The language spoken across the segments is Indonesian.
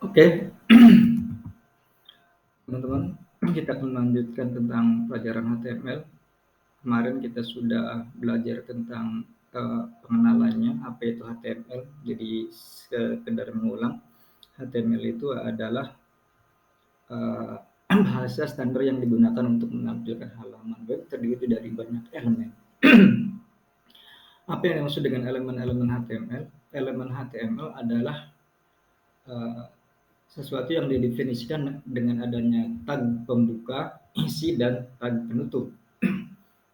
Oke, teman-teman, kita akan melanjutkan tentang pelajaran HTML. Kemarin kita sudah belajar tentang pengenalannya, apa itu HTML. Jadi sekedar mengulang, HTML itu adalah bahasa standar yang digunakan untuk menampilkan halaman web terdiri dari banyak elemen. Apa yang dimaksud dengan elemen-elemen HTML? Elemen HTML adalah sesuatu yang didefinisikan dengan adanya tag pembuka, isi, dan tag penutup.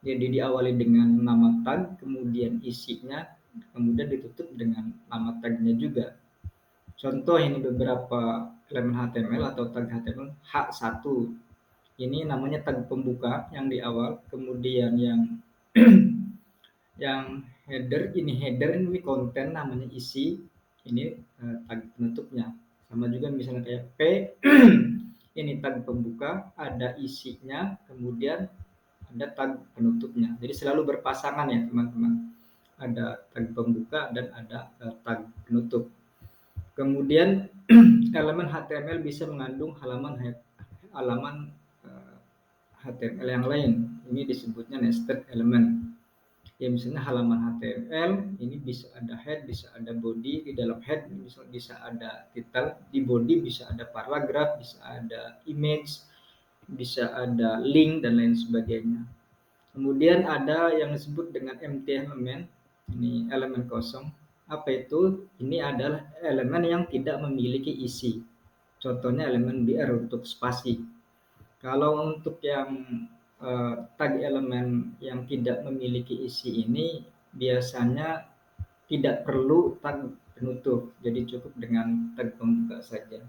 Jadi diawali dengan nama tag, kemudian isinya, kemudian ditutup dengan nama tagnya juga. Contoh ini beberapa elemen HTML atau tag HTML. H1 ini namanya tag pembuka yang di awal, kemudian yang header ini konten namanya isi, ini tag penutupnya. Sama juga misalnya kayak P ini tag pembuka, ada isinya, kemudian ada tag penutupnya. Jadi selalu berpasangan ya teman-teman. Ada tag pembuka dan ada tag penutup. Kemudian elemen HTML bisa mengandung halaman HTML yang lain. Ini disebutnya nested element. Ya misalnya halaman HTML ini bisa ada head, bisa ada body. Di dalam head bisa ada title, di body bisa ada paragraf, bisa ada image, bisa ada link dan lain sebagainya. Kemudian ada yang disebut dengan empty element, ini elemen kosong. Apa itu? Ini adalah elemen yang tidak memiliki isi. Contohnya elemen BR untuk spasi. Kalau untuk yang tag elemen yang tidak memiliki isi ini biasanya tidak perlu tag penutup, jadi cukup dengan tag pembuka saja.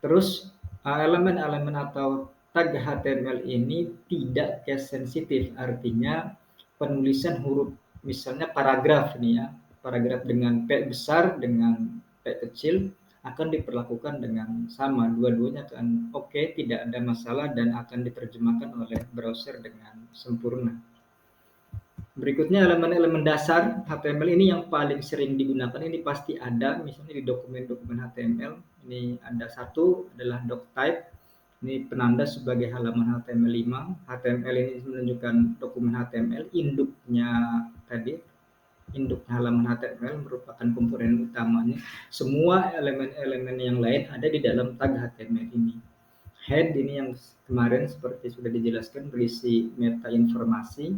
Terus elemen-elemen atau tag HTML ini tidak case sensitif, artinya penulisan huruf misalnya paragraf nih ya, paragraf dengan P besar dengan P kecil akan diperlakukan dengan sama, dua-duanya akan oke, tidak ada masalah dan akan diterjemahkan oleh browser dengan sempurna. Berikutnya elemen-elemen dasar HTML ini yang paling sering digunakan, ini pasti ada misalnya di dokumen-dokumen HTML. Ini ada satu adalah doctype, ini penanda sebagai halaman HTML5. HTML ini menunjukkan dokumen HTML, induknya tadi, induk halaman HTML merupakan komponen utamanya. Semua elemen-elemen yang lain ada di dalam tag HTML ini. Head ini yang kemarin seperti sudah dijelaskan berisi meta informasi.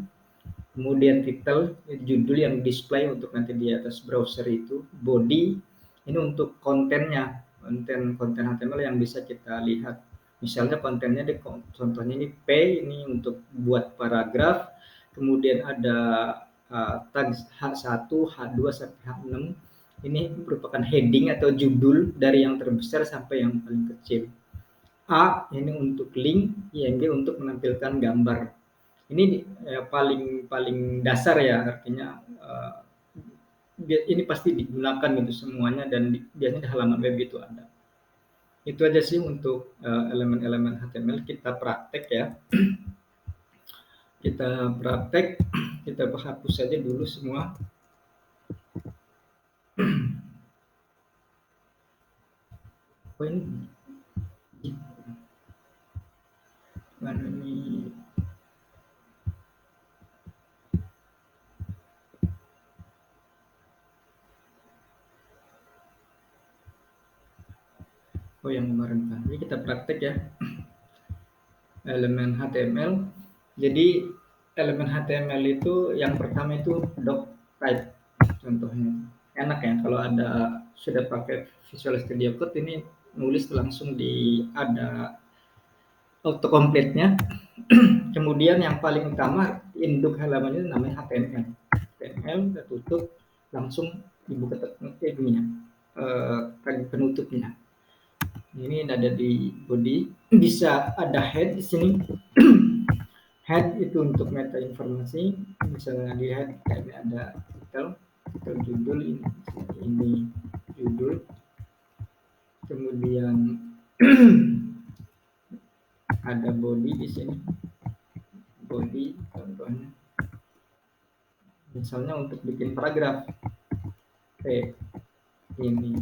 Kemudian title, judul yang display untuk nanti di atas browser itu. Body, ini untuk kontennya, konten HTML yang bisa kita lihat. Misalnya kontennya, contohnya ini P, ini untuk buat paragraf. Kemudian ada tag H1, H2 sampai H6. Ini merupakan heading atau judul dari yang terbesar sampai yang paling kecil. A ini untuk link, IMG untuk menampilkan gambar. Ini paling dasar ya, artinya ini pasti digunakan gitu semuanya dan biasanya di halaman web itu ada. Itu aja sih untuk elemen-elemen HTML. Kita praktek ya. Kita praktek, kita hapus saja dulu semua. Oh ini mana nih? Oh yang kemarin kan. Jadi kita praktek ya. Elemen HTML. Jadi elemen HTML itu yang pertama itu doctype contohnya. Enak ya kalau ada sudah pakai Visual Studio Code ini nulis langsung di ada autocomplete-nya. Kemudian yang paling utama induk halamannya namanya HTML. HTML kita tutup langsung dibuka ininya tag penutupnya. Ini ada di body, bisa ada head di sini. Head itu untuk meta informasi, misalnya di head ini ada title judul, ini judul, kemudian ada body di sini, body contohnya, misalnya untuk bikin paragraf, ini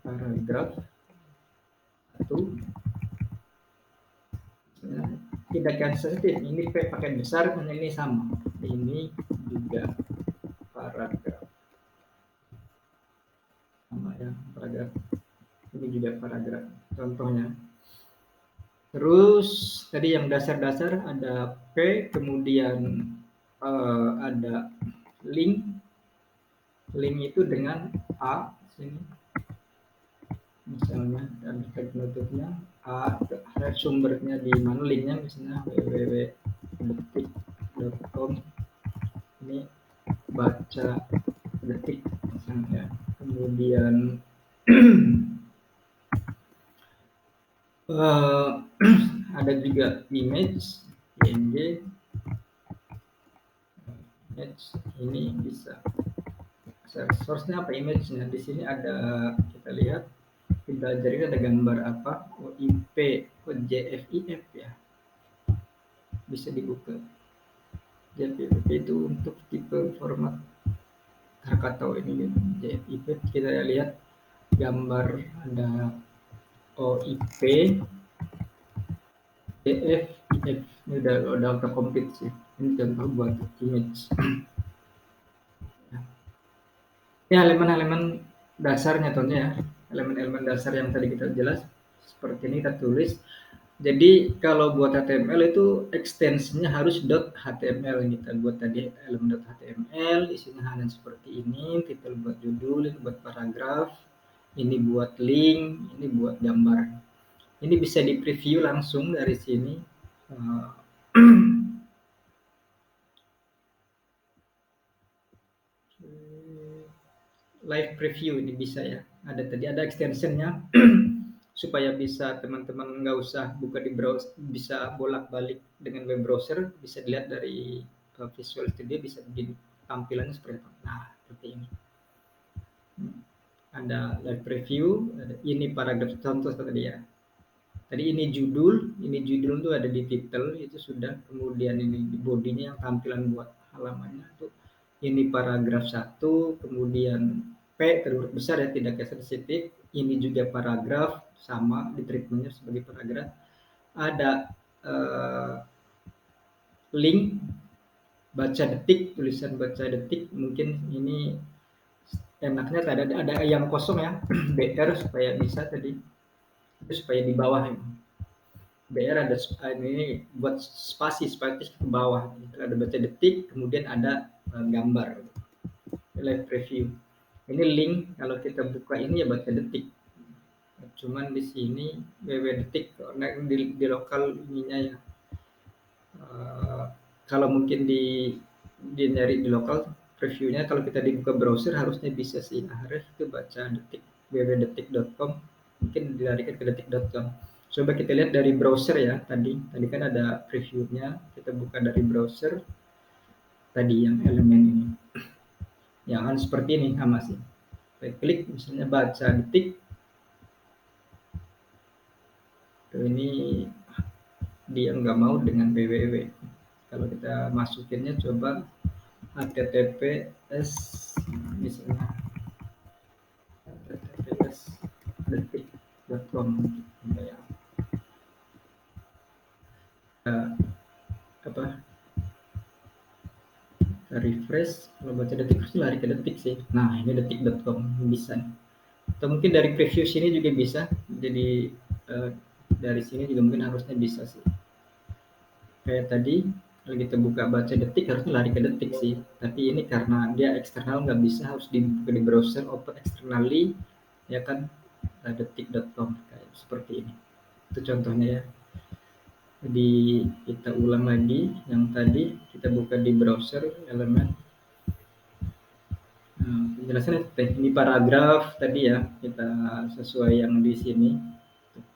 paragraf, satu, tidak sensitif, ini P pakai besar, ini sama, ini juga paragraf, sama ya, paragraf, ini juga paragraf, contohnya. Terus tadi yang dasar-dasar ada P, kemudian ada link itu dengan A sini, misalnya dan tag penutupnya A, sumbernya di mana, linknya misalnya www.detik.com, ini baca detik misalnya. Kemudian ada juga image, image ini bisa source-nya apa, image-nya. Di sini ada, kita lihat di belajar ini ada gambar apa, OIP, JFIF ya, bisa dibuka. JFIF itu untuk tipe format Krakatau ini, JFIF. Kita lihat gambar ada OIP, JFIF, ini udah auto complete sih. Ini contoh buat image. Ini halaman-halaman dasarnya tentunya ya, elemen-elemen dasar yang tadi kita jelas seperti ini kita tulis. Jadi kalau buat HTML itu ekstensinya harus .html, ini kita buat tadi elemen .html, isinya halaman seperti ini, titel buat judul, ini buat paragraf, ini buat link, ini buat gambar. Ini bisa di preview langsung dari sini. Live preview ini bisa ya, ada tadi ada extensionnya supaya bisa teman-teman nggak usah buka di browser, bisa bolak-balik dengan web browser, bisa dilihat dari Visual Studio, bisa begini tampilannya seperti apa. Nah seperti ini, ada live preview, ada ini paragraf contoh tadi ya. Tadi ini judul tuh ada di title itu sudah, kemudian ini di bodinya yang tampilan buat halamannya tuh, ini paragraf 1, kemudian P huruf besar ya, tidak sensitif, ini juga paragraf sama di treatmentnya sebagai paragraf, ada link baca detik, tulisan baca detik, mungkin ini enaknya ada yang kosong ya, BR supaya bisa tadi, itu supaya di bawah ini. BR ada ini buat spasi ke bawah, ada baca detik, kemudian ada gambar, live preview. Ini link, kalau kita buka ini ya baca detik, cuman di sini www.detik karena di lokal ininya ya. Kalau mungkin di nyari di lokal previewnya, kalau kita dibuka browser harusnya bisa sih, harus itu baca detik www.detik.com, mungkin dilarikan ke detik.com. Coba kita lihat dari browser ya, tadi kan ada previewnya, kita buka dari browser tadi yang elemen ini, ya kan seperti ini sama sih. Kita klik misalnya baca detik, ini dia nggak mau dengan www. Kalau kita masukinnya coba https misalnya https detik.com ya. Apa refresh, kalau baca detik harus lari ke detik sih. Nah ini detik.com bisa, atau mungkin dari preview sini juga bisa, jadi dari sini juga mungkin harusnya bisa sih. Kayak tadi kalau kita buka baca detik harusnya lari ke detik sih, tapi ini karena dia eksternal nggak bisa, harus dibuka di browser open externally ya kan, detik.com kayak seperti ini. Itu contohnya ya. Jadi kita ulang lagi yang tadi, kita buka di browser elemen. Penjelasannya ini paragraf tadi ya, kita sesuai yang di sini.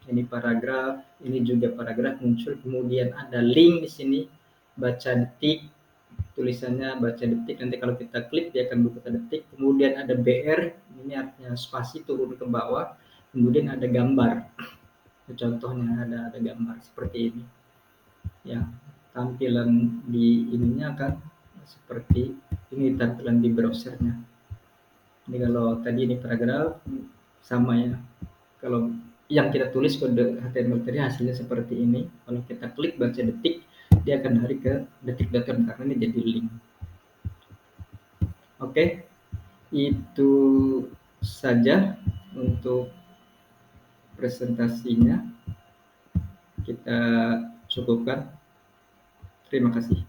Ini paragraf, ini juga paragraf muncul, kemudian ada link di sini baca detik, tulisannya baca detik, nanti kalau kita klik dia akan buka detik, kemudian ada BR, ini artinya spasi turun ke bawah, kemudian ada gambar, contohnya ada gambar seperti ini ya, tampilan di ininya kan seperti ini tampilan di browsernya. Ini kalau tadi ini paragraf sama ya, kalau yang kita tulis kode HTML tadi hasilnya seperti ini. Kalau kita klik baca detik, dia akan lari ke detik.com karena ini jadi link. Oke, itu saja untuk presentasinya. Kita cukupkan. Terima kasih.